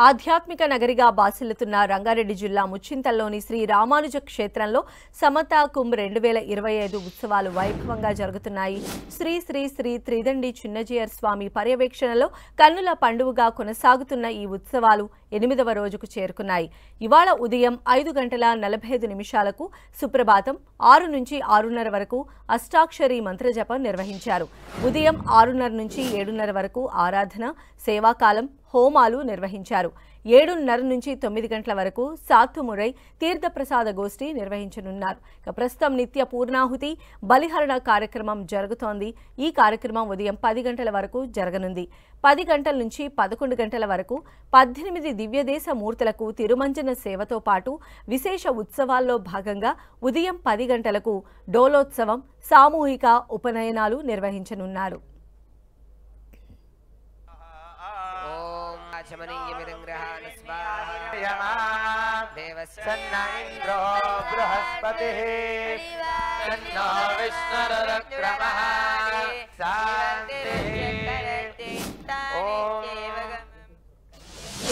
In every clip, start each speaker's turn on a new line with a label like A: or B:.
A: ఆధ్యాత్మిక నగరిగా బాసిల్లుతున్న రంగారెడ్డి జిల్లా ముచ్చింతల్లోని శ్రీ రామానుజ క్షేత్రంలో సమతా కుంభ్ 2025 ఉత్సవాలు వైభవంగా జరుగుతున్నాయి. శ్రీ శ్రీ శ్రీ త్రిదండి చిన్నజీయర్ స్వామి పర్యవేక్షణలో కన్నుల పండుగగా కొనసాగుతున్న ఈ ఉత్సవాలు 8వ రోజుకు చేరుకున్నాయి. ఇవాళ ఉదయం 5:45 సుప్రభాతం, 6 నుంచి 6:30 వరకు అష్టాక్షరి మంత్రజపం నిర్వహించారు. ఉదయం 6:30 నుంచి 7:30 వరకు ఆరాధన, సేవాకాలం, హోమాలు నిర్వహించారు. 7:30 నుంచి 9 గంటల వరకు సాత్తుమురై తీర్థప్రసాద గోష్ఠి నిర్వహించనున్నారు. ప్రస్తుతం నిత్య పూర్ణాహుతి, బలిహరణ కార్యక్రమం జరుగుతోంది. ఈ కార్యక్రమం ఉదయం 10 గంటల వరకు జరగనుంది. 10 గంటల నుంచి 11 గంటల వరకు 18 దివ్యదేశ మూర్తులకు తిరుమంజన సేవతో పాటు విశేష ఉత్సవాల్లో భాగంగా ఉదయం 10 గంటలకు డోలోత్సవం, సామూహిక ఉపనయనాలు నిర్వహించనున్నారు.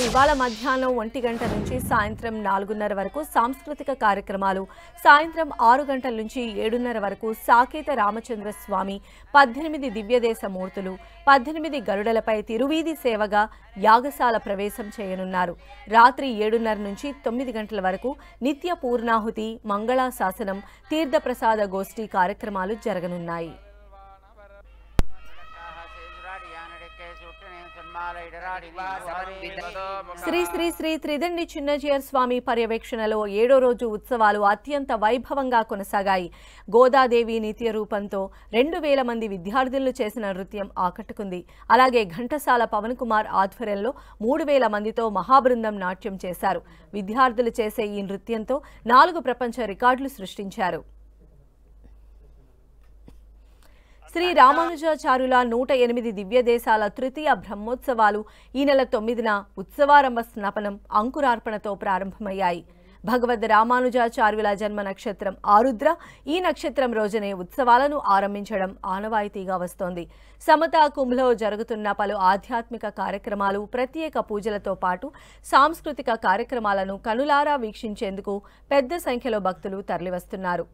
A: ఇవాళ మధ్యాహ్నం 1 గంట నుంచి సాయంత్రం 4:30 వరకు సాంస్కృతిక కార్యక్రమాలు, సాయంత్రం 6 గంటల నుంచి 7:30 వరకు సాకేత రామచంద్ర స్వామి, 18 దివ్యదేశ మూర్తులు, 18 గరుడలపై తిరువీధి సేవగా యాగశాల ప్రవేశం చేయనున్నారు. రాత్రి 7:30 నుంచి 9 గంటల వరకు నిత్య పూర్ణాహుతి, మంగళాశాసనం, తీర్థప్రసాద గోష్ఠి కార్యక్రమాలు జరగనున్నాయి. శ్రీ శ్రీ శ్రీ త్రిదండి చిన్నజీయర్ స్వామి పర్యవేక్షణలో 7వ రోజు ఉత్సవాలు అత్యంత వైభవంగా కొనసాగాయి. గోదాదేవి నిత్య రూపంతో 2000 మంది విద్యార్థులు చేసిన నృత్యం ఆకట్టుకుంది. అలాగే ఘంటసాల పవన్ కుమార్ ఆధ్వర్యంలో 3000 మందితో మహాబృందం నాట్యం చేశారు. విద్యార్థులు చేసే ఈ నృత్యంతో 4 ప్రపంచ రికార్డులు సృష్టించారు. శ్రీ రామానుజాచార్యుల 108 దివ్య దేశాల తృతీయ బ్రహ్మోత్సవాలు ఈ నెల 9న ఉత్సవారంభ స్నాపనం, అంకురార్పణతో ప్రారంభమయ్యాయి. భగవద్ రామానుజాచార్యుల జన్మ నక్షత్రం ఆరుద్ర. ఈ నక్షత్రం రోజునే ఉత్సవాలను ఆరంభించడం ఆనవాయితీగా వస్తోంది. సమతా కుంభ్లో జరుగుతున్న పలు ఆధ్యాత్మిక కార్యక్రమాలు, ప్రత్యేక పూజలతో పాటు సాంస్కృతిక కార్యక్రమాలను కనులారా వీక్షించేందుకు పెద్ద సంఖ్యలో భక్తులు తరలివస్తున్నారు.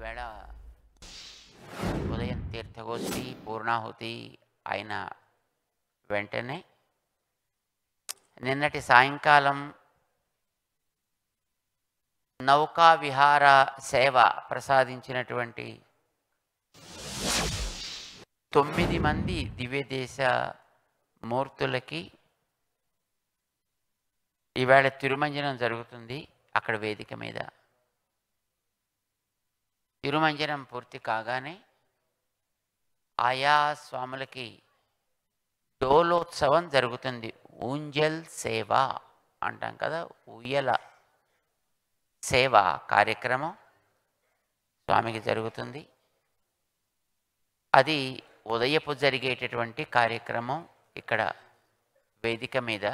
B: వేళ ఉదయం తీర్థగోష్ఠి పూర్ణాహుతి అయిన వెంటనే నిన్నటి సాయంకాలం నౌకా విహార సేవ ప్రసాదించినటువంటి 9 మంది దివ్యదేశ మూర్తులకి ఈవేళ తిరుమంజనం జరుగుతుంది. అక్కడ వేదిక మీద తిరుమంజనం పూర్తి కాగానే ఆయా స్వాములకి డోలోత్సవం జరుగుతుంది. ఊంజల్ సేవ అంటాం కదా, ఉయ్యల సేవ కార్యక్రమం స్వామికి జరుగుతుంది. అది ఉదయపు జరిగేటటువంటి కార్యక్రమం. ఇక్కడ వేదిక మీద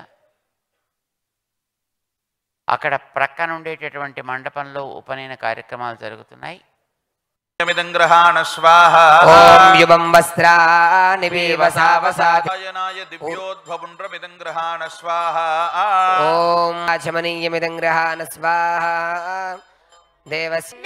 B: అక్కడ ప్రక్కన ఉండేటటువంటి మండపంలో ఉపనయన కార్యక్రమాలు జరుగుతున్నాయి.
C: దేవస్య